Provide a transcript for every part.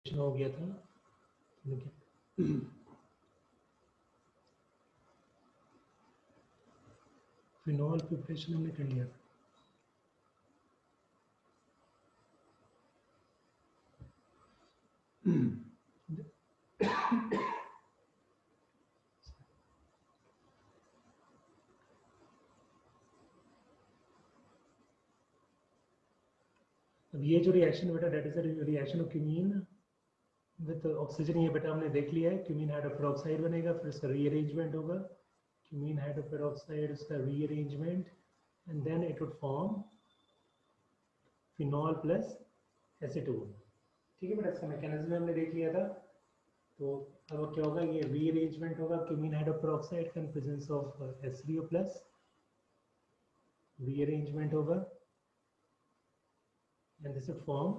हो गया था फिनॉल प्रिपरेशन हमने कर लिया था। अब ये जो रिएक्शन बेटा that is a reaction of cumene with oxygen, ये बेटा हमने देख लिया है। क्यूमीन हाइड्रोपेरोक्साइड बनेगा, फिर इसका रीअरेंजमेंट होगा। क्यूमीन हाइड्रोपेरोक्साइड, इसका rearrangement, and then it would form phenol plus acetone. ठीक है बेटा, इसका मैकेनिज्म हमने देख लिया था। तो अब क्या होगा, ये रीअरेंजमेंट होगा क्यूमीन हाइड्रोपेरोक्साइड का in presence of H3O plus, rearrangement होगा and this would form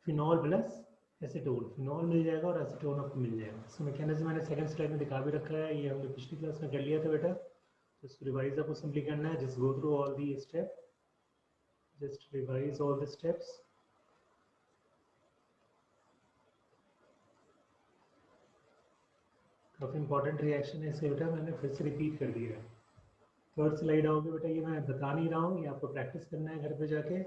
phenol plus acetone. Phenol मिल जाएगा और एसीटोन आपको मिल जाएगा। इसका मैकेनिज्म मैंने सेकंड स्लाइड में दिखा भी रखा है, ये हमने पिछली क्लास में कर लिया था बेटा। तो इसको रिवाइज आपको सिंपली करना है, just go through all the step, just revise all the steps. काफ़ी इंपॉर्टेंट रिएक्शन है इसका बेटा, मैंने फिर से रिपीट कर दिया है। थर्ड स्लाइड आओगे बेटा, ये मैं बता नहीं रहा हूँ, ये आपको प्रैक्टिस करना है घर पे जाके।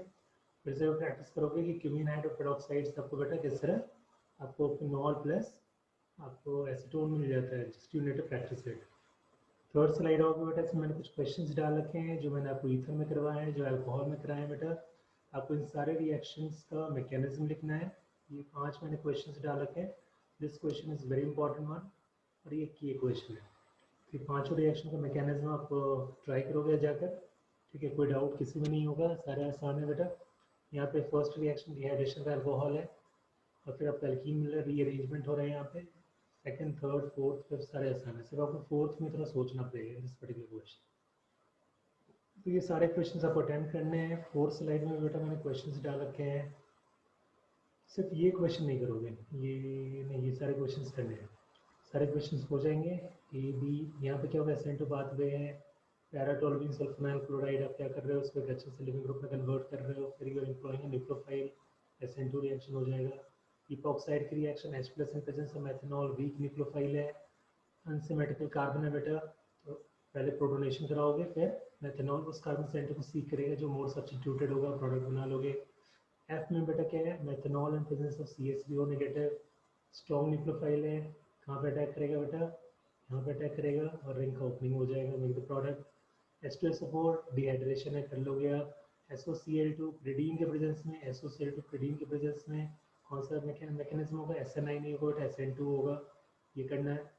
फिर से प्रैक्टिस करोगे कि क्यूमीन हाइड्रोपेरोक्साइड आपको बेटा किस तरह आपको फिनॉल प्लस आपको एसीटोन मिल जाता है, just you need to practice it. Third slide आओगे बेटा, इसमें मैंने कुछ क्वेश्चंस डाल रखे हैं जो मैंने आपको ईथर में करवाए हैं, जो अल्कोहल में कराए हैं बेटा। आपको इन सारे रिएक्शंस का मैकेनिज्म लिखना है। ये 5 मैंने क्वेश्चंस डाल रखे हैं। This question is very important one, और ये की क्वेश्चन है। फिर 5 रिएक्शन का मैकेनिज्म आप ट्राई करोगे जाकर, ठीक है। कोई डाउट किसी में नहीं होगा, सारे आसान है बेटा। यहाँ पे फर्स्ट रिएक्शन डिहाइड्रेशन का अल्कोहल है, और फिर आपका एल्कीन मिल रहा है, रीअरेंजमेंट हो रहे हैं यहाँ पे। सेकंड, थर्ड, फोर्थ, फिफ्थ सारे आसान है, सिर्फ आपको फोर्थ में थोड़ा सोचना पड़ेगा इस पर्टिकुलर क्वेश्चन। तो ये सारे क्वेश्चंस आपको अटेम्प्ट करने हैं। फोर्थ स्लाइड में बेटा मैंने क्वेश्चंस डाल रखे हैं, सिर्फ ये क्वेश्चन नहीं करोगे, ये नहीं, ये सारे क्वेश्चंस करने हैं। सारे क्वेश्चंस हो जाएंगे। ए बी, यहाँ पे क्या होगा, SN2 पाथवे है, पैराटोल्यूइन सल्फोनाइल क्लोराइड आप क्या कर रहे हो, उसको एक अच्छे से लिविंग ग्रुप में कन्वर्ट कर रहे हो, फिर you are employing nucleophile, SN2 reaction हो जाएगा। इपॉक्साइड की reaction H+ in presence of methanol, weak nucleophile है, अनसिमेट्रिकल कार्बन है बेटा। तो पहले प्रोटोनेशन कराओगे, फिर मेथनॉल उस कार्बन सेंटर को सीक करेगा, जो मोर सब्स्टिट्यूटेड होगा, प्रोडक्ट बना लोगे। F में बेटा क्या है, methanol in presence of CH3O negative, strong nucleophile है। कहाँ पे अटैक करेगा बेटा, यहाँ पे अटैक करेगा और रिंग का ओपनिंग हो जाएगा, make the product. H2SO4 dehydration है, कर लोगे आप। SOCl2 प्रिडीन के प्रेजेंस में, SOCl2 प्रिडीन के प्रेजेंस में कौन सा मैकेनिज्म होगा, SNI नहीं होगा, SN2 होगा, ये करना है।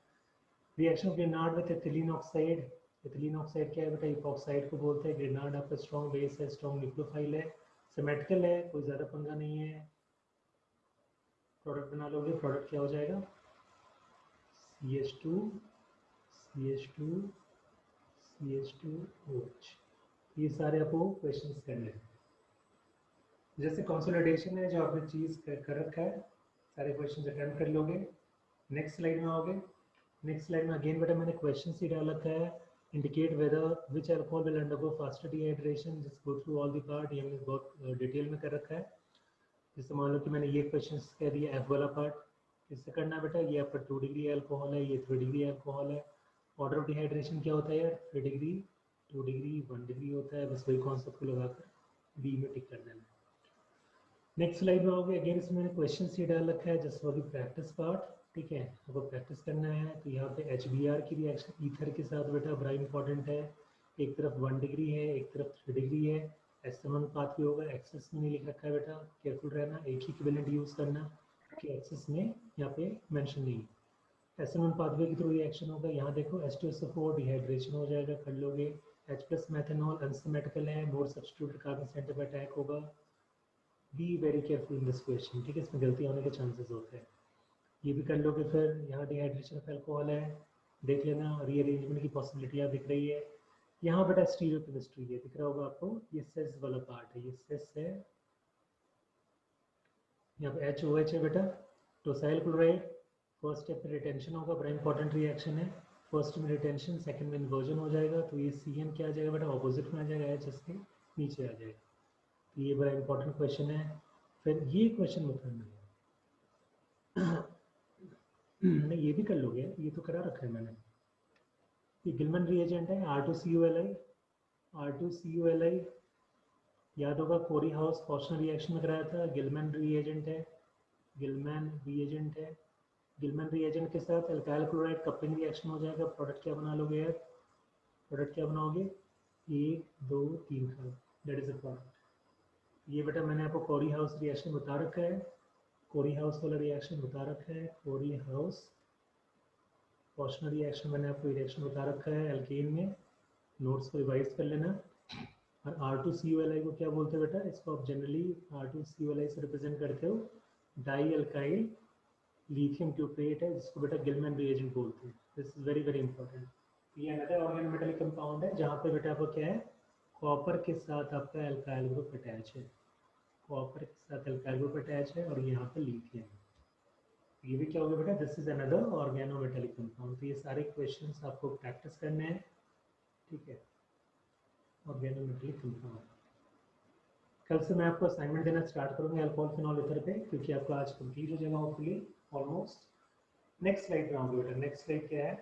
Reaction of Grignard with ethylene oxide, ethylene oxide क्या है बेटा, इपॉक्साइड को बोलते हैं। ग्रेनाड आपका स्ट्रॉन्ग बेस है, स्ट्रॉन्ग न्यूक्लियोफाइल है, सिमेट्रिकल है, कोई ज़्यादा पंगा नहीं है। प्रोडक्ट बना लोगे, प्रोडक्ट क्या हो जाएगा, CH2 CH2 CH2OH। ये सारे आपको क्वेश्चंस करने हैं। जैसे कंसोलिडेशन है, जो आपने चीज़ कर रखा है, सारे क्वेश्चंस अटेम्प्ट कर लोगे। नेक्स्ट स्लाइड में आओगे, नेक्स्ट स्लाइड में अगेन बेटा मैंने क्वेश्चन ही डाल रखा है। Indicate whether which alcohol will undergo faster dehydration, just go through all the part, ये हमने बहुत डिटेल में कर रखा है। जैसे मान लो कि मैंने ये क्वेश्चन कह दिया, F वाला पार्ट किससे करना है बेटा, ये आपका 2 डिग्री अल्कोहल है, ये 3 डिग्री अल्कोहल है। ऑर्डर ऑफ डिहाइड्रेशन क्या होता है यार, 3 डिग्री, 2 डिग्री, 1 डिग्री होता है, बस वही कॉन्सेप्ट को लगाकर बी में टिक कर देना। नेक्स्ट स्लाइड में आओगे, अगेन इसमें मैंने क्वेश्चन ही डाल रखा है just for the practice part, ठीक है। आपको प्रैक्टिस करना है। तो यहाँ पे HBr की रिएक्शन ईथर के साथ बेटा बड़ा इंपॉर्टेंट है। एक तरफ 1 डिग्री है, एक तरफ 3 डिग्री है। S1 पाथवे होगा, एक्सेस में नहीं लिख रखा है बेटा, केयरफुल रहना, एक ही इक्विवेलेंट यूज़ करना कि एक्सेस में यहाँ पे मेंशन नहीं है। S1 पाथवे के थ्रू रिएक्शन होगा, यहाँ देखो H2SO4 डिहाइड्रेशन हो जाएगा, कर लोगे। H+ मेथनॉल अनसिमेट्रिकल है, मोर सब्स्टिट्यूटेड कार्बन सेंटर पर अटैक होगा। Be very careful in this question, ठीक है, इसमें गलती होने के चांसेस होते हैं। ये भी कर लोगे। फिर यहाँ डिहाइड्रेशन ऑफ अल्कोहल है, देख लेना, रीअरेंजमेंट की पॉसिबिलिटी दिख रही है। यहाँ बेटा स्टीरियोकेमिस्ट्री है, दिख रहा होगा आपको, ये सेस वाला पार्ट है, ये सेस है। यहाँ पे HOH है बेटा, टोसाइल क्लोराइड। फर्स्ट स्टेप पे रिटेंशन होगा, बड़ा इंपॉर्टेंट रिएक्शन है। फर्स्ट में रिटेंशन, सेकंड में इन्वर्जन हो जाएगा, तो ये CN क्या आ जाएगा बेटा, ऑपोजिट में आ जाएगा, H इसके नीचे आ जाएगा। तो ये बड़ा इंपॉर्टेंट क्वेश्चन है। फिर ये क्वेश्चन मत करना नहीं, ये भी कर लोगे, ये तो करा रखा है मैंने। ये गिलमैन रिएजेंट है R2CuLi, R2CuLi याद होगा कोरी हाउस पॉस्चर रिएक्शन में कराया था। गिलमैन रिएजेंट है, गिलमैन रिएजेंट है। गिलमैन रिएजेंट के साथ अल्काइल क्लोराइड कपलिंग रिएक्शन हो जाएगा। प्रोडक्ट क्या बना लोगे यार? प्रोडक्ट क्या बनाओगे? 1 2 3 का, दैट इज अ प्रोडक्ट। ये बेटा मैंने आपको कोरी हाउस रिएक्शन बता रखा है, कोरी हाउस वाला रिएक्शन बता रखा है। कोरी हाउस पॉस्चर रिएक्शन मैंने आपको रिएक्शन बता रखा है एल्केन में, नोट्स को रिवाइज कर लेना। और R2CuLi को क्या बोलते हैं बेटा? इसको आप जनरली R2CuLi से रिप्रेजेंट करते हो डाई अल्काइल लिथियम क्यूप्रेट है, जिसको बेटा गिलमैन रिएजेंट बोलते हैं। This is very very important. ये अनदर ऑर्गेनोमेटेलिक कंपाउंड है जहाँ पे बेटा आपको क्या है, कॉपर के साथ आपका अल्काइल ग्रुप अटैच है, कॉपर के साथ अल्काइल ग्रुप अटैच है, और यहाँ पे लिथियम। ये भी क्या हो गया बेटा? This is another organometallic compound. तो ये सारे क्वेश्चंस आपको प्रैक्टिस करने हैं, ठीक है? Organometallic compound. कल से मैं आपको असाइनमेंट देना स्टार्ट करूंगा अल्कोहल फिनॉल ईथर पे, क्योंकि आपका आज कंप्लीट हो जाएगा होपफुली ऑलमोस्ट। नेक्स्ट स्लाइड पे आऊंगे बेटा। नेक्स्ट स्लाइड क्या है?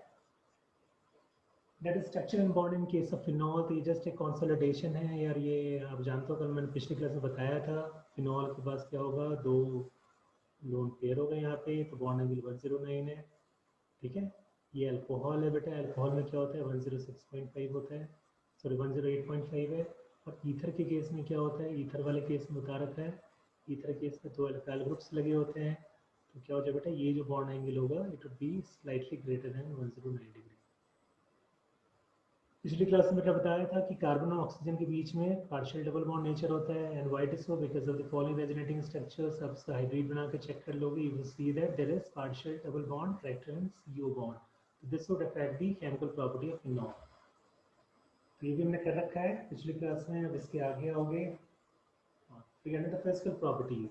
That is structure and bond in case of phenol. तो ये जस्ट एक कंसोलिडेशन है यार, ये आप जानते हो, कल मैंने पिछली क्लास में बताया था। फिनॉल के पास क्या होगा, 2 लोन पेयर हो गए यहाँ पे, तो बॉन्ड एंगल 109 है, ठीक है? ये अल्कोहल है बेटा, अल्कोहल में क्या होता है, 106.5 होता है, सॉरी 108.5 है। और ईथर के केस में क्या होता है, ईथर वाले केस में बता रखा है, ईथर केस में 2 अल्काइल ग्रुप्स लगे होते हैं। तो क्या हो जाए बेटा, ये जो बॉन्ड एंगल होगा it would be slightly greater than 109 degree. पिछली क्लास में मैंने बताया था कि कार्बन और ऑक्सीजन के बीच में पार्शियल डबल बॉन्ड नेचर होता है, and why it is so, because of the following resonating structures. अब हाइब्रिड बना के चेक कर लोगे, you will see that there is partial double bond character in CO bond. This would affect the chemical property of phenol. तो ये भी हमने कर रखा है पिछली क्लास में। अब इसके आगे आओगे, द फिजिकल प्रॉपर्टीज।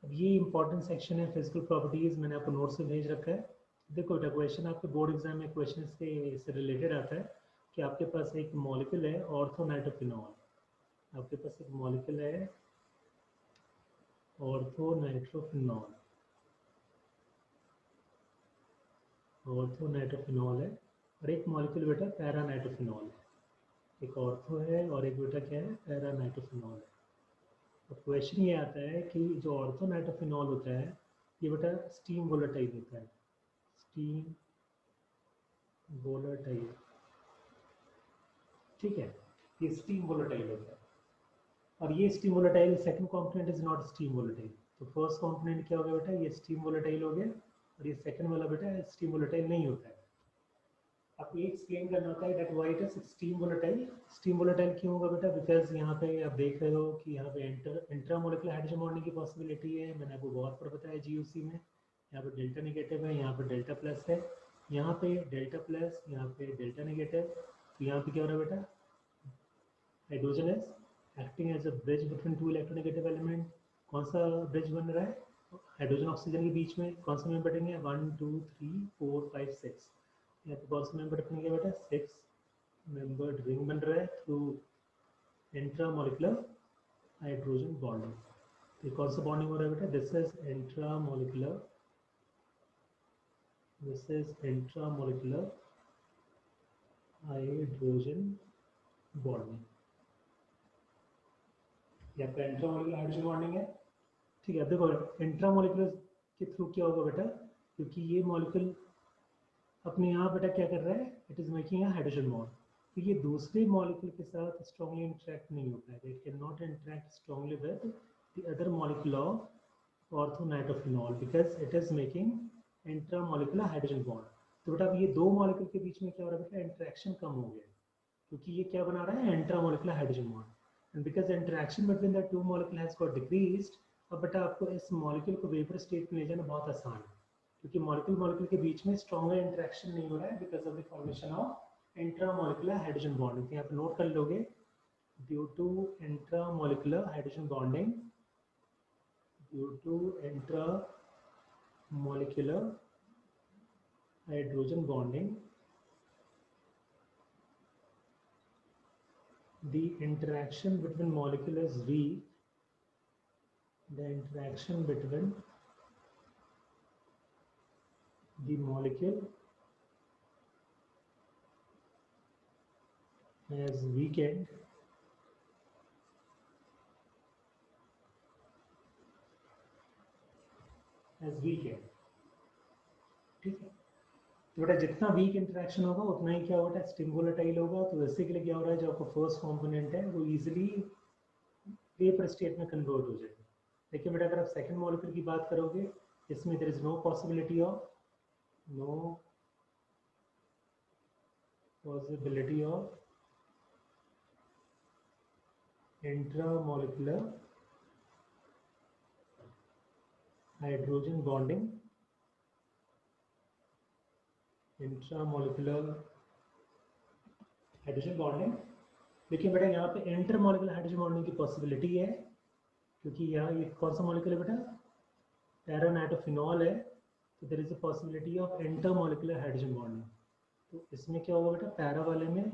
अब ये इंपॉर्टेंट सेक्शन है, फिजिकल प्रॉपर्टीज, मैंने आपको नोट्स में भेज रखा है। देखो बेटा, क्वेश्चन आपके बोर्ड एग्जाम में क्वेश्चन से रिलेटेड आता है कि आपके पास एक मॉलिक्यूल है ऑर्थोनाइट्रोफिनॉल। आपके पास एक मॉलिक्यूल है ऑर्थोनाइट्रोफिनॉल, ऑर्थोनाइट्रोफिनॉल है, और एक मॉलिक्यूल बेटा पैरानाइट्रोफिनॉल है। एक ऑर्थो है और एक बेटा क्या है, पैरानाइट्रोफिनॉल है। तो क्वेश्चन ये आता है कि जो ऑर्थोनाइट्रोफिनॉल होता है ये बेटा स्टीम वोलेटाइल होता है, स्टीम वोलेटाइल, ठीक है? ये स्टीम वोलेटाइल होता है, और ये steam volatile, second component is not steam volatile. तो फर्स्ट कंपोनेंट क्या हो गया बेटा, ये स्टीम वोलेटाइल हो गया, और ये सेकंड वाला बेटा स्टीम वोलेटाइल नहीं होता है। आपको ये एक्सप्लेन करना होता है that why it is steam volatile. Steam volatile क्यों होगा बेटा? बिकॉज यहाँ पे आप देख रहे हो कि यहाँ पे इंट्रामोलिकुलर हाइड्रोजन बॉन्डिंग की पॉसिबिलिटी है। मैंने आपको बहुत बार बताया GUC में, यहाँ पे डेल्टा नेगेटिव है, यहाँ पे डेल्टा प्लस है, यहाँ पे डेल्टा प्लस, यहाँ पे डेल्टा नेगेटिव। तो यहाँ पे क्या हो रहा है बेटा, hydrogen is acting as a bridge between 2 electronegative element. कौन सा ब्रिज बन रहा है? हाइड्रोजन ऑक्सीजन के बीच में कौन सा मेंबर बनेंगे? 1 2 3 4 5 6। यहाँ पे कौन सा मेंबर बनेंगे बेटा? 6 मेंबर्ड रिंग बन रहा है थ्रू इंट्रामोलिकुलर हाइड्रोजन बॉन्डिंग। तो कौन सा बॉन्डिंग हो रहा है बेटा? This is intramolecular, this is intramolecular hydrogen bonding. यहाँ पे इंट्रामोलिकुलर हाइड्रोजन बॉन्डिंग है, ठीक है? देखो इंट्रामोलिकुलर के थ्रू क्या होगा बेटा, क्योंकि ये मॉलिक्यूल अपने यहाँ बेटा क्या कर रहा है, it is making a hydrogen bond. तो ये दूसरे मॉलिक्यूल के साथ स्ट्रांगली इंटरेक्ट नहीं हो पाएगा, it can not interact strongly with the other molecule of orthonitrophenol because it is making intramolecular hydrogen bond. तो बेटा अब ये दो मॉलिक्यूल के बीच में क्या हो रहा है बेटा, इंटरेक्शन कम हो गया, क्योंकि ये क्या बना रहा है, intramolecular hydrogen bond, and because interaction between the two molecule has got decreased. अब बेटा आपको इस मॉलिक्यूल को वेपर स्टेट में ले जाना बहुत आसान है, क्योंकि मॉलिक्यूल मॉलिक्यूल के बीच में स्ट्रॉन्गर इंटरेक्शन नहीं हो रहा है because of the formation of intramolecular hydrogen bonding. तो यहाँ पे नोट कर लोगे, due to intramolecular hydrogen bonding, due to intramolecular hydrogen bonding, the interaction between molecule is weak the interaction between the molecule has weakened ठीक है। तो बेटा जितना वीक इंटरेक्शन होगा उतना ही क्या होगा, स्टिम वोलेटाइल होगा। तो बेसिकली क्या हो रहा है, जो आपका फर्स्ट कंपोनेंट है वो इजीली वेपर स्टेट में कन्वर्ट हो जाएगा। लेकिन बेटा अगर आप सेकंड मॉलिक्यूल की बात करोगे, इसमें there is no possibility of intramolecular hydrogen bonding, लेकिन बेटा यहाँ पे इंटरमोलिकुलर हाइड्रोजन बॉन्डिंग की पॉसिबिलिटी है, क्योंकि यहाँ ये कौन सा मॉलिक्यूल है बेटा, पैरानाइट्रोफिनॉल है। तो there is a possibility of intermolecular hydrogen bonding. तो इसमें क्या होगा बेटा, पैरा वाले में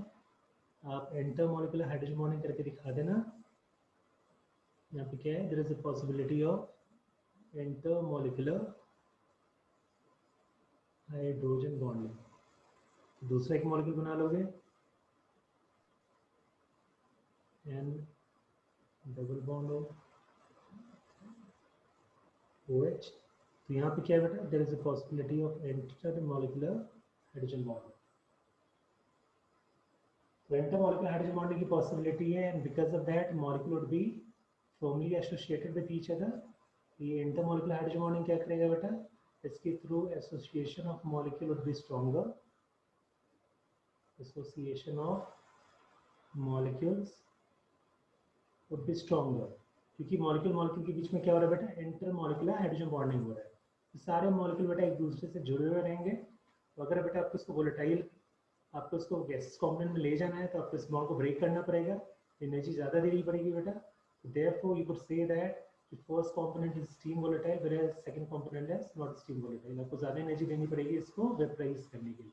आप इंटरमोलिकुलर हाइड्रोजन बॉन्डिंग करके दिखा देना। यहाँ पे क्या है, there is a possibility of intermolecular hydrogen bonding. दूसरा एक मॉलिक्यूल बना लोगे, N डबल बॉन्ड OH। तो यहाँ पे क्या है बेटा, there is a possibility of intermolecular hydrogen bond. तो इंटरमोलिकुलर हाइड्रोजन बॉन्डिंग की पॉसिबिलिटी है, and because of that molecule would be formally associated with each other. ये इंटरमोलिकुलर हाइड्रोजन बॉन्डिंग क्या करेगा बेटा, इसके through association of molecule would be stronger, association of molecules would be stronger, क्योंकि molecule के बीच में क्या हो रहा है बेटा, इंटरमोलिकुलर हाइड्रोजन बॉन्डिंग हो रहा है। तो सारे मॉलिक्यूल बेटा एक दूसरे से जुड़े हुए रहेंगे। तो अगर बेटा आपको इसको वोलेटाइल, आपको इसको गैसेस कॉम्पोनेंट में ले जाना है, तो आपको इस बॉन्ड को ब्रेक करना पड़ेगा, एनर्जी ज़्यादा देनी पड़ेगी बेटा। Therefore you could say that the first component is steam volatile whereas second component is not steam volatile। आपको ज़्यादा एनर्जी देनी पड़ेगी इसको वेपराइज करने के लिए।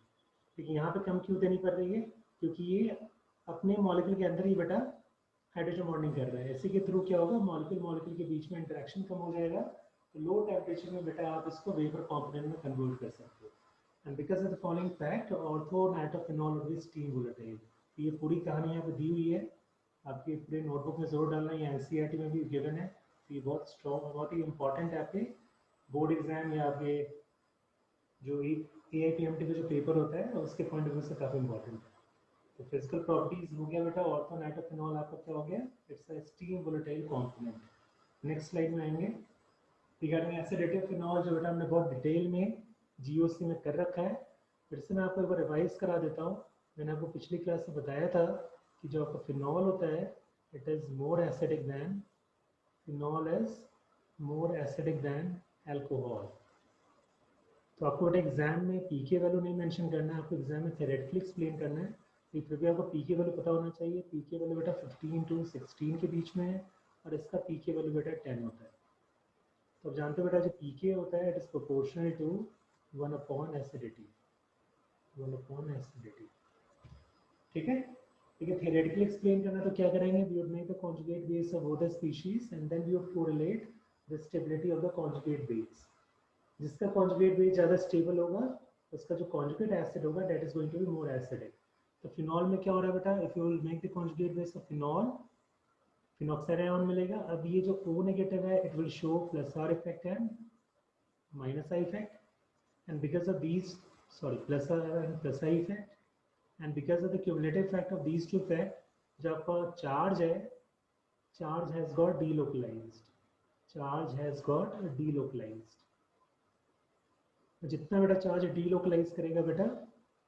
लेकिन यहाँ पे कम क्यों देनी पड़ रही है, क्योंकि ये अपने मॉलिक्यूल के अंदर ही बेटा हाइड्रोजन बॉन्डिंग कर रहा है। इसी के थ्रू क्या होगा, मॉलिक्यूल के बीच में इंटरेक्शन कम हो जाएगा। तो लो टेम्परेचर में बेटा आप इसको वेपर कॉम्पोनेंट में कन्वर्ट कर सकते हो। And because of the following fact, orthonitrophenol with steam volatile. ये पूरी कहानी यहाँ पे दी हुई है, आपके पूरे नोटबुक में जरूर डालना है, या एनसीईआरटी में भी गिवन है। तो ये बहुत स्ट्रॉन्ग, बहुत ही इंपॉर्टेंट है आपके बोर्ड एग्जाम या आपके जो AIPMT का जो पेपर होता है उसके पॉइंट ऑफ व्यू से काफ़ी इंपॉर्टेंट है। तो फिजिकल प्रॉपर्टीज हो गया बेटा, ऑर्थोनाइट्रोफिनॉल आपका क्या हो गया, it's a steam volatile component. Next slide में आएंगे, रिगार्डिंग एसिडिटी ऑफ फिनॉल जो बेटा हमने बहुत डिटेल में GOC में कर रखा है। फिर से मैं आपको एक बार रिवाइज करा देता हूँ। मैंने आपको पिछली क्लास में बताया था कि जो आपका फिनॉल होता है, it is more acidic than, phenol is more acidic than alcohol. तो आपको बेटा एग्जाम में पीके वैल्यू नहीं मेंशन करना है, आपको एग्जाम में थ्योरेटिकली एक्सप्लेन करना है। तो फिर भी आपको पीके वैल्यू पता होना चाहिए। पीके वैल्यू बेटा 15 to 16 के बीच में है, और इसका पीके वैल्यू बेटा 10 होता है। तो आप जानते हो बेटा जो पीके होता है, it is proportional to 1 acidity, 1 acidity. ठीक है, ठीक है। थ्योरेटिकली एक्सप्लेन करना तो क्या करेंगे, we would make the conjugate base of both the species and then we would correlate the stability of the conjugate base. जिसका कॉन्जुगेट बेस ज़्यादा स्टेबल होगा, उसका जो कॉन्जुगेट एसिड होगा that is going to be more acidic. तो phenol में क्या हो रहा है बेटा, if you will make the conjugate base of phenol, phenoxide ion मिलेगा। अब ये जो O नेगेटिव है, it will show plus R effect and minus I effect, and because of these, sorry, plus R and plus I effect, and because of the cumulative effect of these two effect, जो आपका charge है, charge has got delocalised, charge has got delocalised. जितना बेटा charge delocalise करेगा बेटा,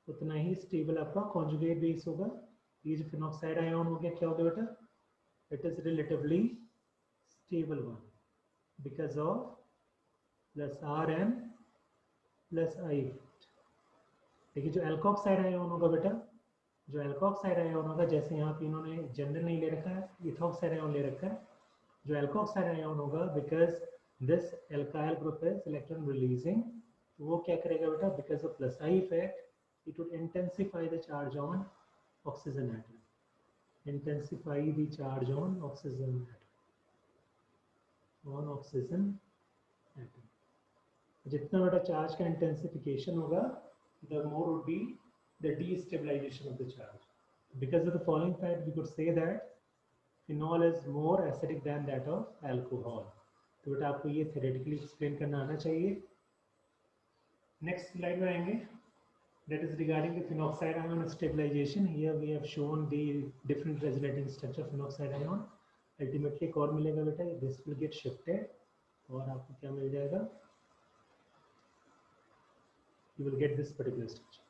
उतना ही stable आपका conjugate base होगा। ये जो फिनॉक्साइड आयन हो गया, क्या हो गया बेटा, it is relatively stable one because of plus R and plus I। देखिए जो एल्कोक्साइड आयन होगा बेटा, जो एल्कोक्साइड आयन होगा, जैसे यहाँ पे इन्होंने जनरल नहीं ले रखा है, इथोक्साइड आयन ले रखा है। जो एल्कोक्साइड आयन होगा, because this alkyl group is electron releasing, तो वो क्या करेगा बेटा, because of plus I effect, it would intensify the charge on oxygen atom, intensify the charge on oxygen atom. On oxygen atom. जितना बेटा charge का intensification होगा, the more would be the destabilization of the charge. Because of the following fact, we could say that phenol is more acidic than that of alcohol. तो बेटा आपको ये theoretically explain करना आना चाहिए। Next slide में आएंगे, that is regarding the phenoxide ion stabilization. Here we have shown the different resonating structure of phenoxide ion. Ultimately एक और मिलेगा बेटा, this will get shifted और आपको क्या मिल जाएगा, you will get this particular structure.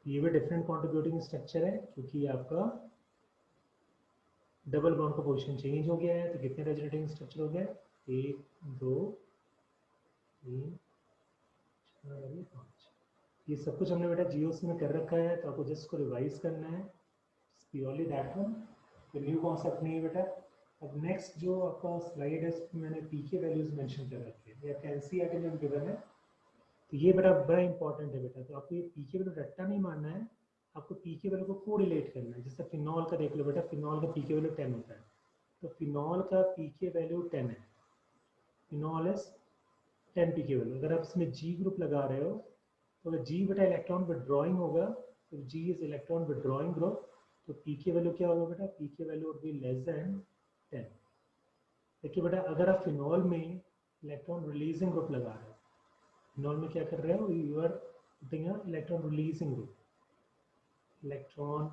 ये भी डिफरेंट कॉन्ट्रीब्यूटिंग स्ट्रक्चर है क्योंकि आपका डबल बॉन्ड का पोजीशन चेंज हो गया है। तो कितने रेजोनेटिंग स्ट्रक्चर हो गए, 1 2 3 4 5। ये सब कुछ हमने बेटा जीओसी में कर रखा है, तो आपको जस्ट इसको रिवाइज करना है, प्योरली दैट वन, तो न्यू कॉन्सेप्ट नहीं है बेटा। अब नेक्स्ट जो आपका स्लाइड है इसमें मैंने पीके वैल्यूज मेंशन कर रखे हैं, या एनसीईआरटी में गिवन है, तो ये बेटा बड़ा इंपॉर्टेंट है बेटा। तो आपको ये पीके वैल्यू रट्टा नहीं मानना है, आपको पीके वैल्यू को कोरिलेट करना है। जैसे फिनॉल का देख लो बेटा, फिनॉल का पीके वैल्यू 10 होता है, तो फिनॉल का पीके वैल्यू 10 है, फिनॉल इज 10 पीके वैल्यू। अगर आप इसमें जी ग्रुप लगा रहे हो, तो अगर जी बेटा इलेक्ट्रॉन विड्रॉइंग होगा, तो G is electron withdrawing group, तो पीके वैल्यू क्या होगा बेटा, pK value would be less than 10। देखिए बेटा, अगर आप फिनॉल में इलेक्ट्रॉन रिलीजिंग ग्रुप लगा रहे हो, फिनॉल में क्या कर रहे हो, you are putting a electron releasing group, electron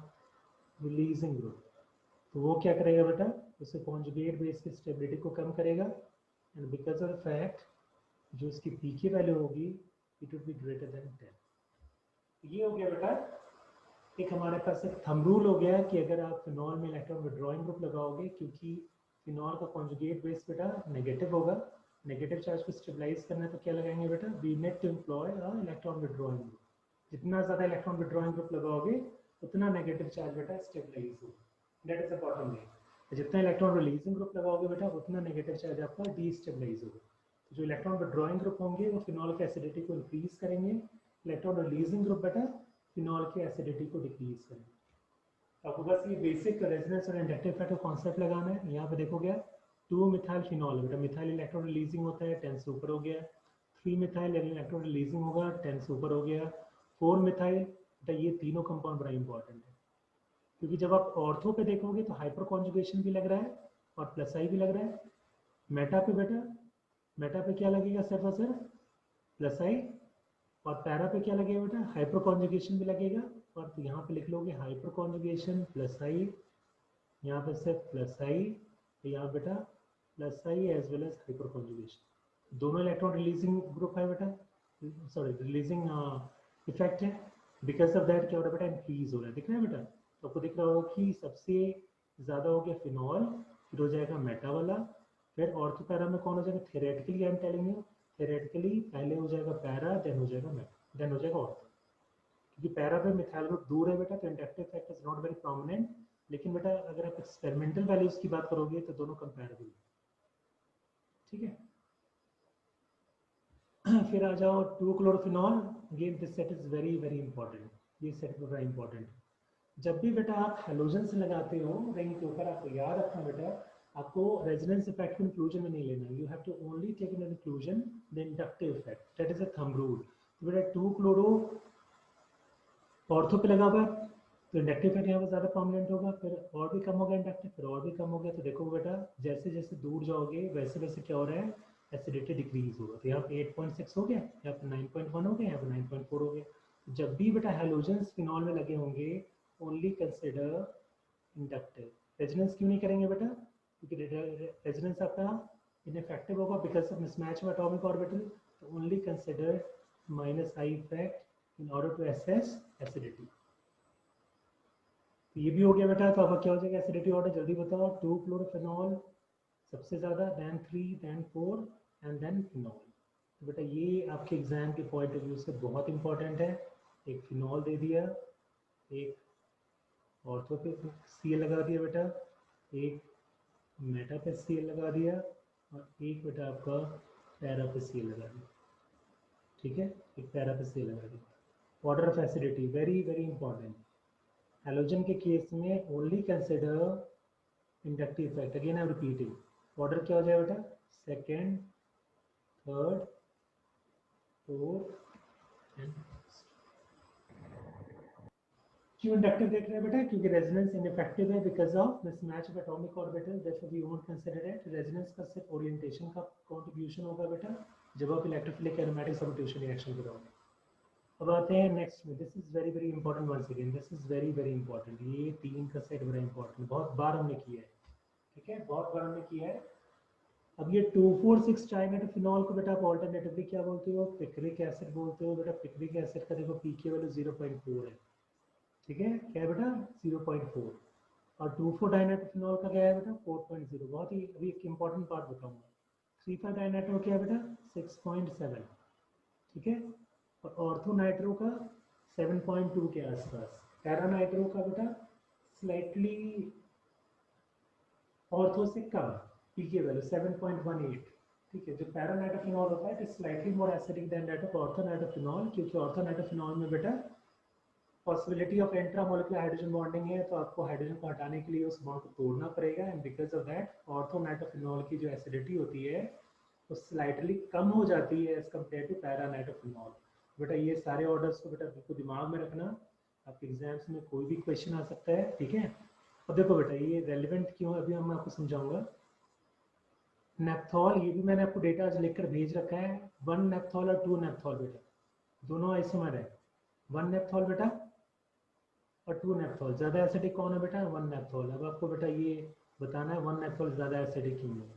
releasing group, तो वो क्या करेगा बेटा, उसे कॉन्जुगेट बेस की स्टेबिलिटी को कम करेगा, and because of the fact जो इसकी पीके वैल्यू होगी it would be greater than 10। ये हो गया बेटा एक हमारे पास एक थंब रूल हो गया कि अगर आप फिनॉल में इलेक्ट्रॉन विड्रॉइंग ग्रुप लगाओगे, क्योंकि फिनॉल का कॉन्जुगेट बेस बेटा नेगेटिव होगा, नेगेटिव चार्ज को स्टेबलाइज करना है, तो क्या लगाएंगे बेटा, we need to employ a electron withdrawing group. जितना ज़्यादा इलेक्ट्रॉन विड्रॉइंग ग्रुप लगाओगे उतना नेगेटिव चार्ज बेटा स्टेबलाइज होगा, that is the bottom line. जितना इलेक्ट्रॉन रिलीजिंग ग्रुप लगाओगे बेटा उतना नेगेटिव चार्ज आपका डीस्टेबलाइज होगा। तो जो इलेक्ट्रॉन विड्रॉइंग ग्रुप होंगे वो फिनॉल की एसिडिटी को इंक्रीज करेंगे, इलेक्ट्रॉन रिलीजिंग ग्रुप बेटा फिनॉल की एसिडिटी को डिक्रीज करेंगे। तो आपको बस ये बेसिक रेजोनेंस और इंडक्टिव इफेक्ट का कॉन्सेप्ट लगाना है। यहाँ पे देखो गया 2 मिथाइल फिनॉल बेटा, मिथाइल इलेक्ट्रॉन रिलीजिंग होता है 10 से ऊपर हो गया, 3 मिथाइल इलेक्ट्रॉन रिलीजिंग होगा 10 से ऊपर हो गया, 4 मिथाइल बेटा, ये तीनों कंपाउंड बड़ा इंपॉर्टेंट है, क्योंकि जब आप ऑर्थो पे देखोगे तो हाइपर कॉन्जुगेशन भी लग रहा है और प्लस आई भी लग रहा है। मेटा पे बेटा, मेटा पे क्या लगेगा, सिर्फ और सिर्फ प्लस आई, और पैरा पे क्या लगेगा बेटा, हाइपर कॉन्जुगेशन भी लगेगा, और तो यहाँ पे लिख लोगे हाइपर कॉन्जुगेशन प्लस आई, यहाँ पे सिर्फ प्लस आई, तो यहाँ बेटा plus I as well as हाइपर कॉन्जुगेशन, दोनों इलेक्ट्रॉन रिलीजिंग ग्रुप है बेटा, सॉरी रिलीजिंग इफेक्ट है। बिकॉज ऑफ दैट क्या हो रहा है बेटा, इंक्रीज हो रहा है, दिख रहा है बेटा। तो आपको दिख रहा होगा कि सबसे ज़्यादा हो गया फिनॉल, फिर हो जाएगा मेटा वाला, फिर ऑर्थो पैरा में कौन हो जाएगा, theoretically I am telling you, theoretically पहले हो जाएगा पैरा, देन हो जाएगा मेटा, देन हो जाएगा ऑर्थो। क्योंकि पैरा पे मिथाइल ग्रुप दूर है बेटा, तो inductive effect is not very prominent, लेकिन बेटा अगर आप एक्सपेरिमेंटल वैल्यूज की बात करोगे तो दोनों कंपेरेबल, ठीक है। फिर आ जाओ two chlorophenol, again this set is very very important, ये सेट बड़ा इंपॉर्टेंट है। जब भी बेटा आप हेलोजन्स लगाते हो रिंग के ऊपर, आपको याद रखना बेटा, आपको रेजोनेंस इफेक्ट को इंक्लूजन में नहीं लेना, you have to only take in inclusion the inductive effect, that is a thumb rule. तो बेटा 2-क्लोरो ऑर्थो पे लगा हुआ, तो इंडक्टिव इफेक्ट यहाँ पर ज़्यादा प्रोमिनेंट होगा, फिर और भी कम हो गया इंडक्टिव, फिर और भी कम हो गया, तो देखो बेटा जैसे जैसे दूर जाओगे वैसे वैसे क्या हो रहा है, एसिडिटी डिक्रीज होगा। तो यहाँ पे 8.6 हो गया, यहाँ पे 9.1 हो गया, यहाँ पे 9.4 हो गया। जब भी बेटा हेलोजन्स फिनॉल में लगे होंगे ओनली कंसिडर इंडक्टिव। रेजोनेंस क्यों नहीं करेंगे बेटा, क्योंकि रेजोनेंस आपका इनइफेक्टिव होगा because of mismatch of atomic orbital, तो only consider minus I effect in order to assess acidity. तो ये भी हो गया बेटा, तो अब क्या हो जाएगा एसिडिटी ऑर्डर, जल्दी बताओ, 2-क्लोरोफिनॉल सबसे ज़्यादा, then 3, then 4 and then phenol. तो बेटा ये आपके एग्जाम के पॉइंट ऑफ व्यू से बहुत इंपॉर्टेंट है। एक फिनॉल दे दिया, एक ऑर्थो पे सी लगा दिया बेटा, एक मेटा पे सी लगा दिया, और एक बेटा आपका पैरा पे सी लगा दिया, ठीक है, एक पैरा पे सी लगा दिया। Order of acidity very very important. Halogen के केस में only consider inductive effect, again I am repeating, order क्या हो जाएगा बेटा, सेकेंड, थर्ड, फोर्थ एंड क्यों इंडक्टिव देख रहे हैं बेटा, क्योंकि रेजोनेंस इनइफेक्टिव है because of mismatch of atomic orbital, therefore we won't consider it. Resonance का सिर्फ ओरिएंटेशन का कंट्रीब्यूशन होगा बेटा जब आप इलेक्ट्रोफिलिक एरोमेटिक सब्स्टिट्यूशन रिएक्शन करोगे। अब आते हैं नेक्स्ट में, this is very very important once again, this is very very important, ये तीन का सेट बड़ा इंपॉर्टेंट, बहुत बार हमने किया है, ठीक है, बहुत बार हमने किया है। अब ये 2,4,6 ट्राइमेटाफिनॉल को बेटा आप ऑल्टरनेटिवली क्या बोलते हो, पिक्रिक एसिड बोलते हो बेटा। पिक्रिक एसिड का देखो पीके वैल्यू 0.4 है, ठीक है, क्या है बेटा 0.4। और 2,4 डाइनाइट्रोफिनॉल का क्या है बेटा 4.0। बहुत ही अभी एक इंपॉर्टेंट बात बताऊंगा। 3,5 डाइनाइट्रो क्या है बेटा 6.7, ठीक है। और ऑर्थो नाइट्रो का 7.2 के आसपास। पैरा नाइट्रो का बेटा स्लाइटली ऑर्थो से कम, पीके वैल्यू 7.18, ठीक है। जो पैरा नाइट्रोफिनॉल होता है it is slightly more acidic then that of ortho nitrophenol, क्योंकि ऑर्थो नाइट्रोफिनॉल में बेटा possibility of intramolecular hydrogen bonding है, तो आपको हाइड्रोजन को हटाने के लिए उस बॉन्ड को तोड़ना पड़ेगा, and because of that ortho nitrophenol की जो एसिडिटी होती है वो स्लाइटली कम हो जाती है as compare to para nitrophenol. बेटा ये सारे ऑर्डर्स को बेटा बिल्कुल दिमाग में रखना, आपके एग्जाम्स में कोई भी क्वेश्चन आ सकता है, ठीक है। अब देखो बेटा ये रेलिवेंट क्यों है अभी मैं आपको समझाऊंगा। नेप्थॉल, ये भी मैंने आपको डेटा आज लिखकर भेज रखा है, 1 नेप्थॉल और 2 नेप्थॉल बेटा दोनों आइसोमर है। 1 नेप्थॉल बेटा और 2 नेप्थॉल, ज़्यादा एसिडिक कौन है बेटा 1 नेप्थॉल। अब आपको बेटा ये बताना है 1 नेप्थॉल ज़्यादा एसिडिक क्यों है,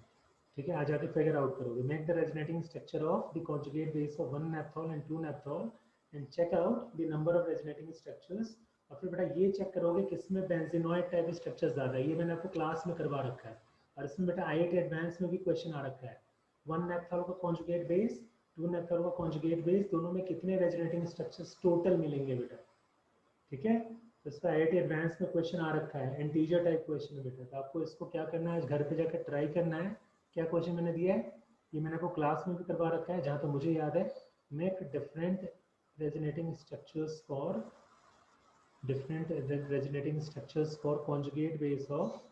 ठीक है। आ जाके फिगर आउट करोगे। Make the resonating structure of the conjugate base of 1 naphthol and 2 naphthol and check out the number of resonating structures. और फिर बेटा ये चेक करोगे किसमें बेंजीनॉइड टाइप स्ट्रक्चर ज़्यादा है, ये मैंने आपको क्लास में करवा रखा है, और इसमें बेटा IIT एडवांस में भी क्वेश्चन आ रखा है। 1 नेप्थॉल का कॉन्जुगेट बेस, 2 नेप्थॉल का कॉन्जुगेट बेस, दोनों में कितने रेजोनेटिंग स्ट्रक्चर्स टोटल मिलेंगे बेटा, ठीक है। तो इसका IIT एडवांस में क्वेश्चन आ रखा है, इंटीजर टाइप क्वेश्चन है बेटा। तो आपको इसको क्या करना है, घर पे जाकर ट्राई करना है। क्या क्वेश्चन मैंने दिया है, ये मैंने आपको क्लास में भी करवा रखा है जहाँ तो मुझे याद है। Make different resonating structures for conjugate base of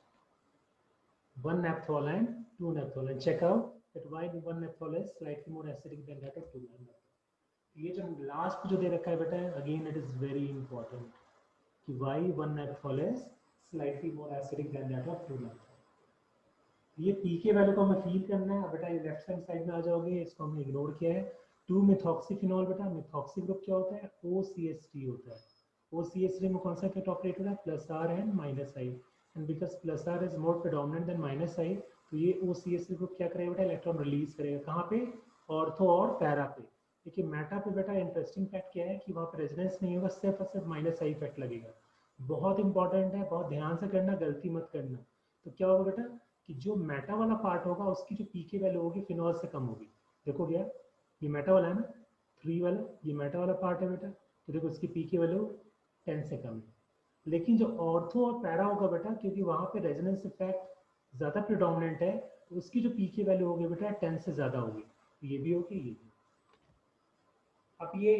1 naphthol and 2 naphthol and check out that why 1 naphthol is slightly more acidic than that of 2 naphthol। ये जो लास्ट जो दे रखा है बेटा again it is very important कि why 1 naphthol is slightly more acidic than that of 2 naphthol। ये P के value को हमें फील करना है बेटा, ये लेफ्ट हैंड साइड में आ जाओगे, इसको हमने इग्नोर किया है। 2 मिथॉक्सीफिनॉल बेटा, मिथॉक्सी ग्रुप क्या होता है OCH3 होता है। OCH3 में कौन सा क्या ऑपरेट हो रहा है +R and -I, and because +R is more predominant than -I, तो ये OCH3 ग्रुप क्या करेगा बेटा इलेक्ट्रॉन रिलीज करेगा, कहाँ पे ऑर्थो और पैरा पे। देखिए मेटा पे बेटा इंटरेस्टिंग फैक्ट क्या है कि वहाँ पे रेजोनेंस नहीं होगा, सिर्फ और सिर्फ -I इफेक्ट लगेगा। बहुत इंपॉर्टेंट है, बहुत ध्यान से करना, गलती मत करना। तो क्या होगा बेटा कि जो मेटा वाला पार्ट होगा उसकी जो पीके वैल्यू होगी फिनॉल से कम होगी। देखो क्या ये मेटा वाला है ना 3 वाला, ये मेटा वाला पार्ट है बेटा, तो देखो इसकी पीके वैल्यू 10 से कम है। लेकिन जो ऑर्थो और पैरा होगा बेटा, क्योंकि वहाँ पे रेजोनेंस इफेक्ट ज़्यादा प्रिडोमिनेंट है, तो उसकी जो पीके वैल्यू होगी बेटा 10 से ज़्यादा होगी, तो ये भी होगी ये भी। अब ये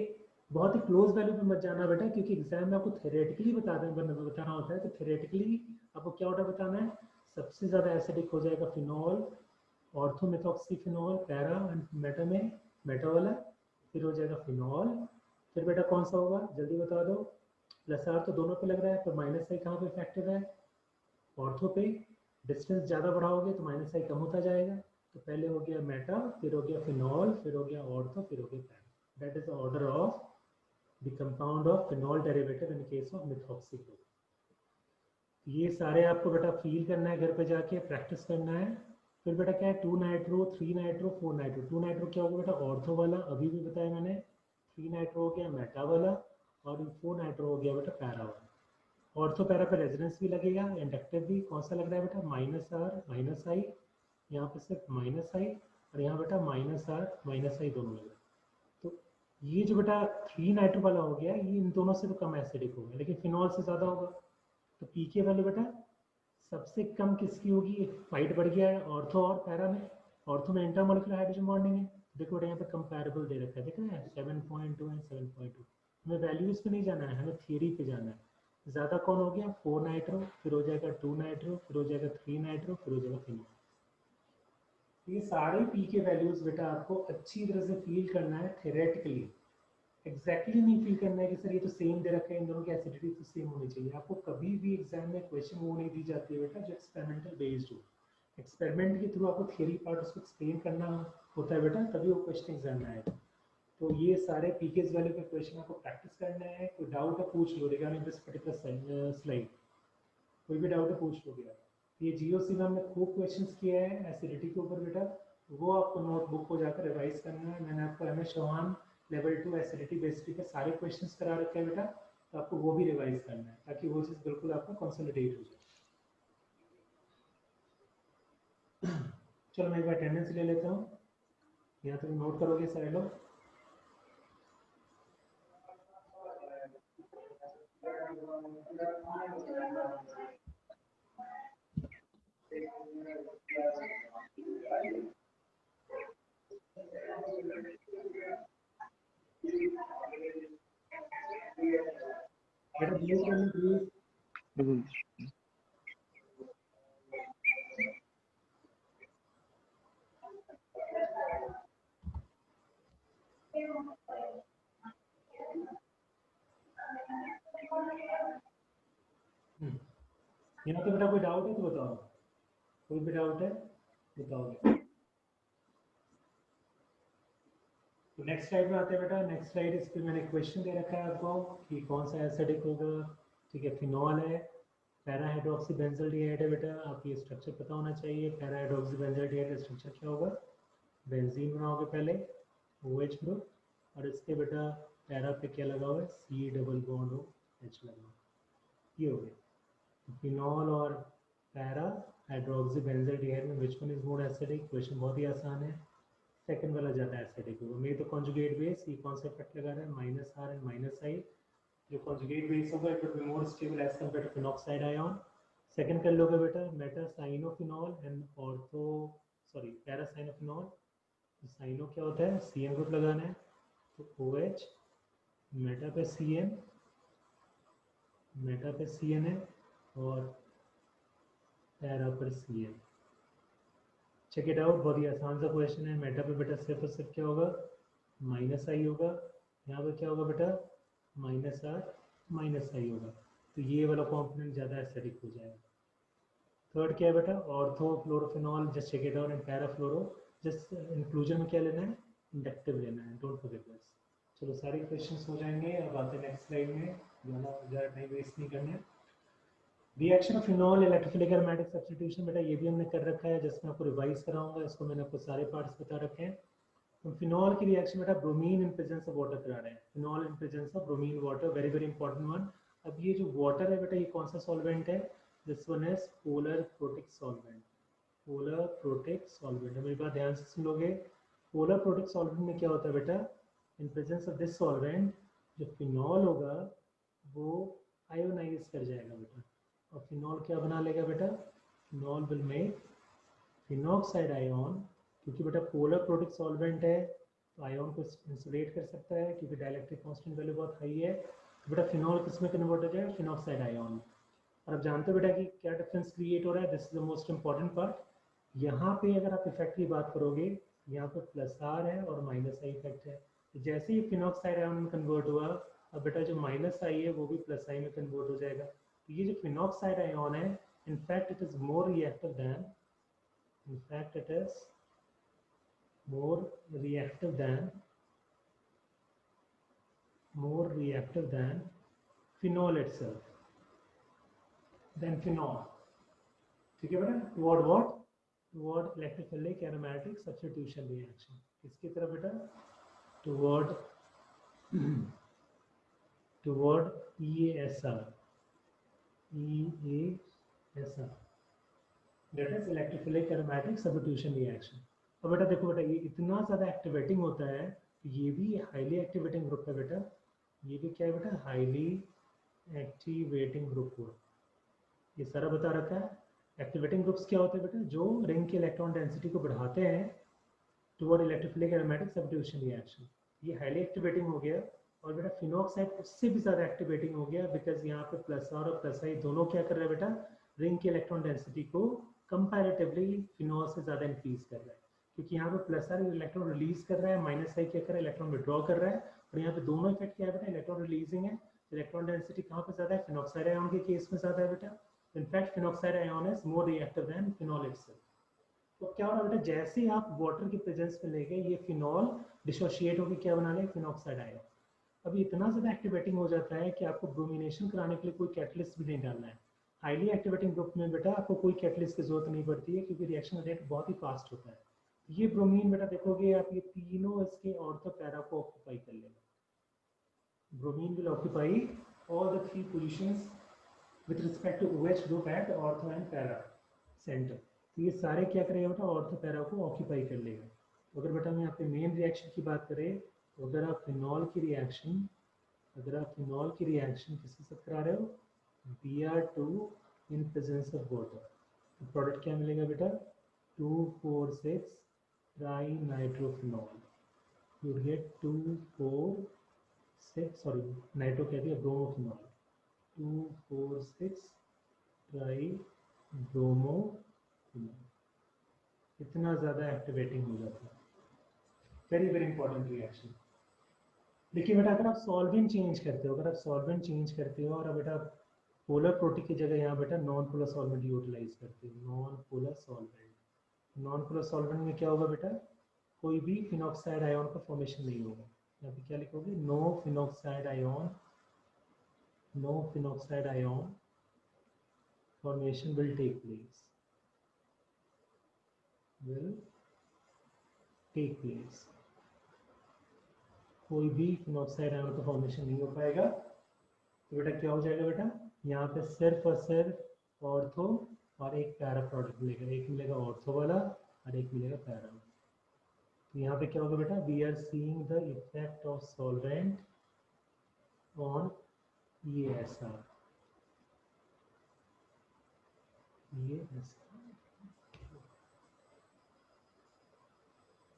बहुत ही क्लोज वैल्यू पे मत जाना बेटा, क्योंकि एग्जाम में आपको थ्योरेटिकली बताना होता है। तो थ्योरेटिकली आपको क्या ऑर्डर बताना है, सबसे ज़्यादा एसिडिक हो जाएगा फिनॉल, ऑर्थोमिथॉक्सीफिनॉल, पैरा एंड मेटा में मेटा वाला, फिर हो जाएगा फिनॉल, फिर बेटा कौन सा होगा जल्दी बता दो। +R तो दोनों पे लग रहा है, तो -I कहाँ पे इफेक्टिव है ऑर्थो पे। डिस्टेंस ज़्यादा बढ़ाओगे तो -I कम होता जाएगा, तो पहले हो गया मेटा, फिर हो गया फिनॉल, फिर हो गया ऑर्थो, फिर हो गया para. That is the order of the compound of phenol derivative in case of methoxy group. ये सारे आपको बेटा फील करना है, घर पे जाके प्रैक्टिस करना है। फिर बेटा क्या है 2 नाइट्रो, 3 नाइट्रो, 4 नाइट्रो। 2 नाइट्रो क्या होगा बेटा ऑर्थो वाला, अभी भी बताया मैंने। 3 नाइट्रो हो गया मेटा वाला, और 4 नाइट्रो हो गया बेटा पैरा वाला। ऑर्थो पैरा पे रेजोनेंस भी लगेगा, इंडक्टिव भी। कौन सा लग रहा है बेटा -R -I, यहाँ पे सिर्फ -I, और यहाँ बेटा -R -I दोनों लग रहा है। तो ये जो बेटा 3 नाइट्रो वाला हो गया, ये इन दोनों से तो कम एसिडिक होगा, लेकिन फिनॉल से ज़्यादा होगा। तो पीके वैल्यू बेटा सबसे कम किसकी होगी, एक फाइट बढ़ गया है ऑर्थो और पैरा में। ऑर्थो में इंटरमोलिकुलर हाइड्रोजन बॉन्डिंग है, देखो बेटा यहाँ पे कंपैरेबल दे रखा है, देख रहे हैं 7.2 एंड 7.2। हमें वैल्यूज पे नहीं जाना है, हमें थियरी पे जाना है। ज़्यादा कौन हो गया 4 नाइट्रो, फिर हो जाएगा 2 नाइट्रो, फिर हो जाएगा 3 नाइट्रो, फिर हो जाएगा फिनॉल। ये सारे पी के वैल्यूज बेटा आपको अच्छी तरह से फील करना है थ्योरेटिकली, एग्जैक्टली नहीं फील करना है कि सर ये तो सेम दे रखा है, इन दोनों की एसिडिटी तो सेम होनी चाहिए। आपको कभी भी एग्जाम में क्वेश्चन वो नहीं दी जाती है बेटा जो एक्सपेरिमेंटल बेस्ड हो। एक्सपेरिमेंट के थ्रू आपको थियरी पार्ट उसको एक्सप्लेन करना होता है बेटा, तभी वो क्वेश्चन एग्जाम में आएगा। तो ये सारे पीकेज वाले के क्वेश्चन आपको प्रैक्टिस करना है। कोई डाउट है पूछ लो रिगार्डिंग दिस पर्टिकुलर स्लाइड, कोई भी डाउट है पूछ लोगे आप। ये जीओसी में हमने खूब क्वेश्चंस किए हैं एसिडिटी के ऊपर बेटा, वो आपको नोटबुक को जाकर रिवाइज करना है। मैंने आपको M S Chauhan level 2 acidity basicity के सारे क्वेश्चंस करा रखे हैं बेटा, तो आपको वो भी रिवाइज करना है ताकि वो चीज़ बिल्कुल आपको कंसोलिडेट हो जाए। चलो मैं एक बार अटेंडेंस ले लेता हूँ, यहाँ तो नोट करोगे सारे लोग। बेटा म्यूट करना प्लीज। यहाँ पे बेटा कोई डाउट है तो बताओ, कोई भी डाउट है बताओगे। तो नेक्स्ट स्लाइड में आते हैं बेटा। नेक्स्ट स्लाइड इस पर मैंने क्वेश्चन दे रखा है आपको कि कौन सा एसिडिक होगा। ठीक है, फिनॉल है, पैरा हाइड्रोक्सी बेंजल्डिहाइड है बेटा, आपको ये स्ट्रक्चर पता होना चाहिए। पैरा हाइड्रोक्सी बेंजल्डिहाइड का स्ट्रक्चर क्या होगा, बेंजीन बनाओगे पहले OH ग्रुप, और इसके बेटा पैरा पे क्या लगा हुआ है, C डबल बॉन्ड OH लगा हुआ, ये हो गया। फिनॉल और पैरा हाइड्रोक्सी बेंजल्डिहाइड में which one is more acidic, question बहुत ही आसान है। सेकंड वाला ज़्यादा एसिडिक होगा। मेरे तो कॉन्जुगेट बेस, ये कौन सा इफेक्ट लगा रहा है, -R एंड -I। जो कॉन्जुगेट बेस होगा it will be more stable as compare to phenoxide ion. Second कर लोगे बेटा metacyanophenol and ortho sorry paracyanophenol. Cyano क्या होता है, CN ग्रुप लगाना है, तो OH, मेटा पे CN, मेटा पे CN है और पैरा पर CN। चेक इट आउट, बहुत ही आसान सा क्वेश्चन है। मेटा पे बेटा सिर्फ और सिर्फ क्या होगा, -I होगा, यहाँ पे क्या होगा बेटा -R -I होगा, तो ये वाला कॉम्पोनेंट ज़्यादा एसिडिक हो जाएगा। थर्ड क्या है बेटा, orthofluorophenol, just check it out, and parafluoro, just inclusion में क्या लेना है, इंडक्टिव लेना है, डोंट फॉरगेट दिस। चलो सारे क्वेश्चंस हो जाएंगे। अब आते हैं नेक्स्ट स्लाइड में, ज़्यादा टाइम वेस्ट नहीं करना है। Reaction of phenol electrophilic aromatic substitution, बेटा ये भी हमने कर रखा है, जिसमें आपको रिवाइज कराऊंगा, इसको मैंने आपको सारे पार्ट्स बता रखे हैं। तो फिनॉल की रिएक्शन बेटा bromine in presence of water करा रहे हैं, phenol in presence of bromine water, very very important one. अब ये जो वाटर है बेटा, ये कौन सा सॉल्वेंट है, this one is polar protic solvent, polar protic solvent. मेरी बात ध्यान से सुन लोगे, पोलर प्रोटिक सॉल्वेंट में क्या होता है बेटा, इन प्रेजेंस ऑफ दिस सॉल्वेंट जो फिनॉल होगा वो आयोनाइज कर जाएगा बेटा, और फिनॉल क्या बना लेगा बेटा, phenol will make phenoxide ion, क्योंकि बेटा पोलर प्रोटिक सॉल्वेंट है तो आयन को इंसुलेट कर सकता है, क्योंकि डाइलेक्ट्रिक कांस्टेंट वैल्यू बहुत हाई है, तो बेटा फिनॉल किस में कन्वर्ट हो जाएगा, फिनॉक्साइड आयन। और अब जानते हो बेटा कि क्या डिफरेंस क्रिएट हो रहा है, this is the most important part. यहाँ पे अगर आप इफेक्ट की बात करोगे, यहाँ पे +R है और -I इफेक्ट है, तो जैसे ही फिनॉक्साइड आयन में कन्वर्ट हुआ, अब बेटा जो -I है वो भी +I में कन्वर्ट हो जाएगा। तो ये जो फिनॉक्साइड आयन है, in fact it is more reactive than, in fact it is more reactive than phenol itself, than phenol। ठीक है बेटा, toward what, toward electrophilic aromatic substitution reaction, किसकी तरफ बेटा, toward EASR, that is electrophilic aromatic substitution reaction। अब बेटा देखो बेटा, ये इतना ज़्यादा एक्टिवेटिंग होता है, ये भी हाईली एक्टिवेटिंग ग्रुप है बेटा, ये भी क्या है बेटा, हाईली एक्टिवेटिंग ग्रुप हुआ, ये सारा बता रखा है। एक्टिवेटिंग ग्रुप्स क्या होते हैं बेटा, जो रिंग की इलेक्ट्रॉन डेंसिटी को बढ़ाते हैं toward electrophilic aromatic substitution reaction. ये हाईली एक्टिवेटिंग हो गया, और बेटा फिनॉक्साइड उससे भी ज़्यादा एक्टिवेटिंग हो गया, बिकॉज यहाँ पे +R और +I दोनों क्या कर रहे हैं बेटा, रिंग की इलेक्ट्रॉन डेंसिटी को कंपैरेटिवली फिनॉल से ज़्यादा इंक्रीज कर रहा है। क्योंकि यहाँ पे प्लस आर इलेक्ट्रॉन रिलीज कर रहा है, माइनस आई क्या कर रहा है, इलेक्ट्रॉन विड्रॉ कर रहा है, और यहाँ पे दोनों इफेक्ट क्या है बेटा, इलेक्ट्रॉन रिलीजिंग है। इलेक्ट्रॉन डेंसिटी कहाँ पे ज़्यादा है, फिनॉक्साइड आयन के केस में ज़्यादा है बेटा। In fact phenoxide ion is more reactive than phenol itself. तो क्या हो रहा है बेटा, जैसे ही आप वाटर की प्रेजेंस में लेके ये फिनॉल डिसोशिएट होकर क्या बना ले, फिनॉक्साइड आयन। अभी इतना ज़्यादा एक्टिवेटिंग हो जाता है कि आपको ब्रोमिनेशन कराने के लिए कोई कैटलिस्ट भी नहीं डालना है। हाईली एक्टिवेटिंग ग्रुप में बेटा आपको कोई कैटलिस्ट की जरूरत नहीं पड़ती है, क्योंकि रिएक्शन रेट बहुत ही फास्ट होता है। ये ब्रोमीन बेटा देखोगे आप, ये तीनों इसके ऑर्थो पैरा को ऑक्यूपाई कर लेगा। Bromine will occupy all the 3 positions with respect to OH group at ortho and para centre. तो ये सारे क्या करेगा बेटा, ऑर्थो पैरा को ऑक्यूपाई कर लेगा। तो अगर बेटा हम यहाँ पे मेन रिएक्शन की बात करें, तो अगर आप फिनॉल की रिएक्शन किसके साथ करा रहे हो, Br2 in presence of water, तो प्रोडक्ट क्या मिलेगा बेटा, 2,4,6 try nitrophenol. You get 2,4,6, sorry nitro कह दिया, ब्रोमोफिनॉल, 2,4,6 ट्राई ब्रोमोफिनॉल। इतना ज़्यादा एक्टिवेटिंग हो जाता है, वेरी वेरी इंपॉर्टेंट रिएक्शन। देखिए बेटा, अगर आप सॉल्वेंट चेंज करते हो, और बेटा पोलर प्रोटीन की जगह यहाँ बेटा नॉन पोलर सॉल्वेंट यूटिलाइज करते हो, नॉन पोलर सॉल्वेंट में क्या होगा बेटा, कोई भी फिनॉक्साइड आयन का फॉर्मेशन नहीं होगा। यहाँ पे क्या लिखोगे, no phenoxide ion formation will take place, कोई भी फिनॉक्साइड आयन का फॉर्मेशन नहीं हो पाएगा। तो बेटा क्या हो जाएगा बेटा, यहाँ पे सिर्फ और सिर्फ ऑर्थो और एक पैरा प्रोडक्ट मिलेगा, एक मिलेगा ऑर्थो वाला और एक मिलेगा पैरा वाला। तो यहाँ पे क्या होगा बेटा, we are seeing the effect of solvent on ESR,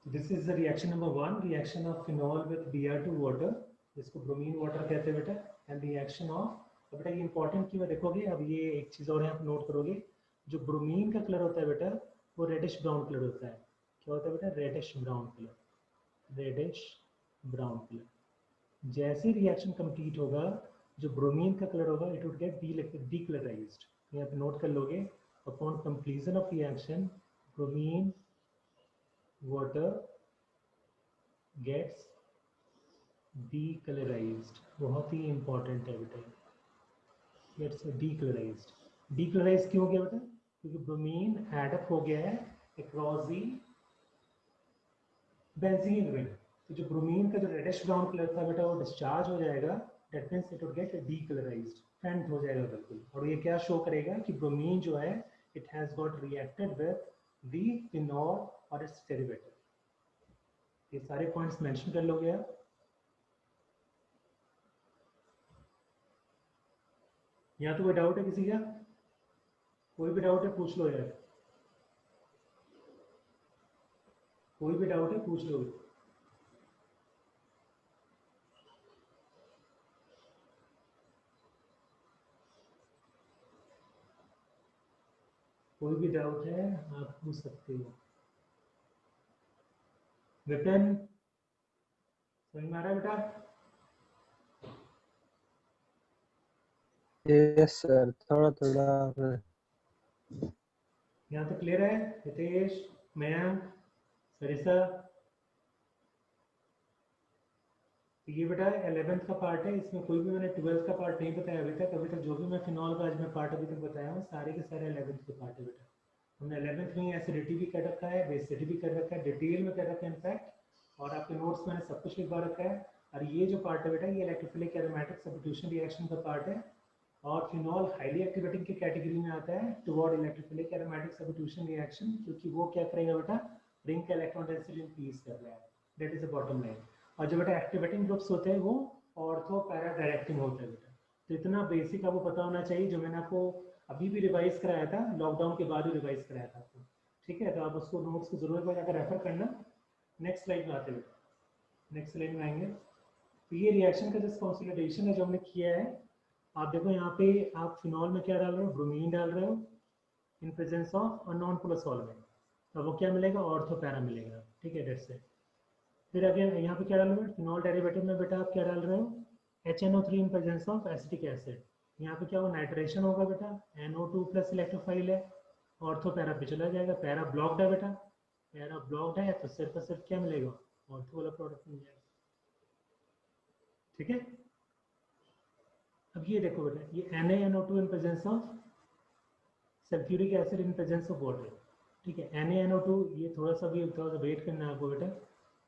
this is the reaction number 1, reaction of phenol with Br2 water, जिसको ब्रोमीन वाटर कहते हैं बेटा। एंड रिएक्शन ऑफ, तो बेटा ये इंपॉर्टेंट क्यों है देखोगे, अब ये एक चीज़ और यहाँ पे नोट करोगे, जो ब्रोमीन का कलर होता है बेटा वो रेडिश ब्राउन कलर होता है। क्या होता है बेटा, रेडिश ब्राउन कलर। जैसे रिएक्शन कंप्लीट होगा, जो ब्रोमीन का कलर होगा इट वुड गेट डीकलराइज्ड। यहाँ पे नोट कर लोगे, upon completion of reaction bromine water gets decolourised. बहुत ही इंपॉर्टेंट है बेटा, गेट्स डीकलराइज्ड क्यों हो गया बेटा, क्योंकि ब्रोमीन एडअप हो गया है अक्रॉस दी बेंजीन रिंग। तो जो ब्रोमीन का जो रेडिश ब्राउन कलर था बेटा वो डिस्चार्ज हो जाएगा, that means it would get decolourised, faint हो जाएगा बिल्कुल। और ये क्या शो करेगा कि ब्रोमीन जो है it has got reacted with the phenol और इट्स डेरिवेटिव। ये सारे पॉइंट्स मेंशन कर लोगे आप। यहाँ तो कोई डाउट है किसी का, कोई भी डाउट है पूछ लो यार, कोई भी डाउट है पूछ लो। कोई भी डाउट है आप पूछ सकते हो। विपिन समझ में आ रहा है बेटा? यस सर, थोड़ा थोड़ा। यहाँ तो क्लियर है? हितेश, मयंक, सरिता, तो ये बेटा 11th का पार्ट है, इसमें कोई भी मैंने 12th का पार्ट नहीं बताया अभी तक जो भी मैं फिनॉल का आज मैं पार्ट अभी तक बताया हूँ सारे के सारे 11th के पार्ट है बेटा। हमने 11th में एसिडिटी भी कर रखा है, बेसिडिटी भी कर रखा है, डिटेल में कर रखा है इनफैक्ट, और आपके नोट्स मैंने सब कुछ लिखवा रखा है। और ये जो पार्ट है बेटा ये इलेक्ट्रोफिलिक एरोमेटिक सब्स्टिट्यूशन रिएक्शन का पार्ट है, और फिनॉल हाईली एक्टिवेटिंग की कैटेगरी में आता है toward electrophilic aromatic substitution reaction, क्योंकि वो क्या करेगा बेटा, रिंग का इलेक्ट्रॉन डेंसिटी इंक्रीज कर रहा है, that is the bottom line. और जो बेटा एक्टिवेटिंग ग्रुप्स होते हैं वो ऑर्थो पैरा डायरेक्टिंग होता है बेटा। तो इतना बेसिक आपको पता होना चाहिए, जो मैंने आपको अभी भी रिवाइज कराया था, लॉकडाउन के बाद ही रिवाइज कराया था आपको, ठीक है? तो आप उसको नोट्स की जरूरत पड़े अगर रेफर करना। नेक्स्ट स्लाइड में आते बेटा, नेक्स्ट स्लाइड में आएंगे। तो ये रिएक्शन का जो कंसोलिडेशन है जो हमने किया है, आप देखो यहाँ पे आप फिनॉल में क्या डाल रहे हो, ब्रोमीन डाल रहे हो इन presence of a non polar solvent. तो वो क्या मिलेगा, ऑर्थो पैरा मिलेगा। ठीक है, डेट से। फिर अगेन यहाँ पे क्या डाल रहे हो, फिनॉल डेरिवेटिव में बेटा आप क्या डाल रहे हो, HNO3 in presence of acetic acid. यहाँ पे क्या होगा, नाइट्रेशन होगा बेटा, NO2 प्लस इलेक्ट्रोफाइल है, ऑर्थो पैरा पे चला जाएगा, पैरा ब्लॉक्ड है बेटा, पैरा ब्लॉक्ड है तो सिर्फ और सिर्फ क्या मिलेगा, ऑर्थो वाला प्रोडक्ट मिल जाएगा। ठीक है, अब ये देखो बेटा, ये NaNO2 in presence of sulphuric acid in presence of water. ठीक है, NaNO2, ये थोड़ा सा वेट करना है आपको बेटा,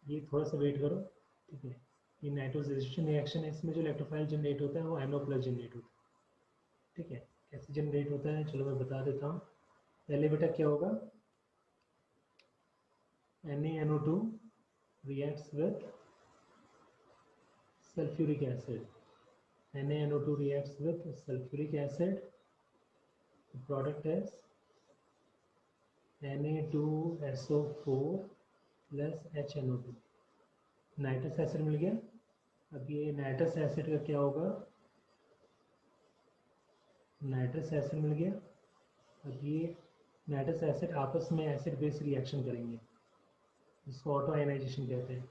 ये थोड़ा सा वेट करो। ठीक है, ये नाइट्रोजनेशन रिएक्शन है, इसमें जो इलेक्ट्रोफाइल जनरेट होता है वो NO प्लस जनरेट होता है। ठीक है, कैसे जनरेट होता है चलो मैं बता देता हूँ। पहले बेटा क्या होगा, NaNO2 reacts with sulfuric acid. NaNO2 reacts with sulfuric acid. The product is Na2SO4 plus HNO2. Nitrous acid मिल गया। अब ये नाइट्रस एसिड का क्या होगा, नाइट्रस एसिड मिल गया। अब ये नाइट्रस एसिड आपस में एसिड बेस रिएक्शन करेंगे, इसको ऑटो आयनाइजेशन कहते हैं।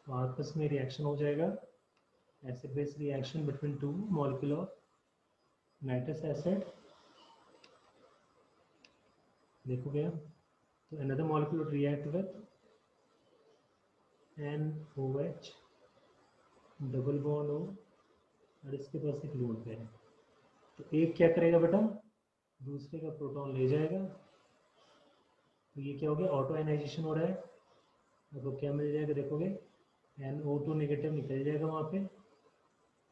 तो आपस में रिएक्शन हो जाएगा, acid base reaction between two molecule of nitrous acid. देखोगे आप, तो another molecule react with NOH double bond O, और इसके पास एक लोन पेयर है। तो एक क्या करेगा बेटा, दूसरे का प्रोटॉन ले जाएगा, तो ये क्या हो गया, ऑटो आयनाइजेशन हो रहा है। आपको क्या मिल जाएगा, देखोगे NO2 नेगेटिव निकल जाएगा वहाँ पे,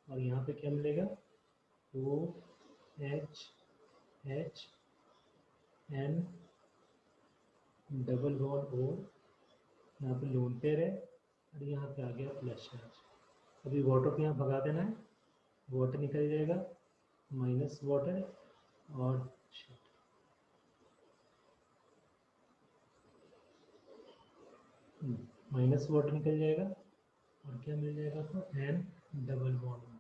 और यहाँ पे क्या मिलेगा, OH N double bond O, यहाँ पे लोन पेयर है, और यहाँ पे आ गया प्लस चार्ज। अभी वाटर को यहाँ भगा देना है, वाटर निकल जाएगा, माइनस वाटर और माइनस वाटर निकल जाएगा, और क्या मिल जाएगा आपको, N डबल बॉन्ड।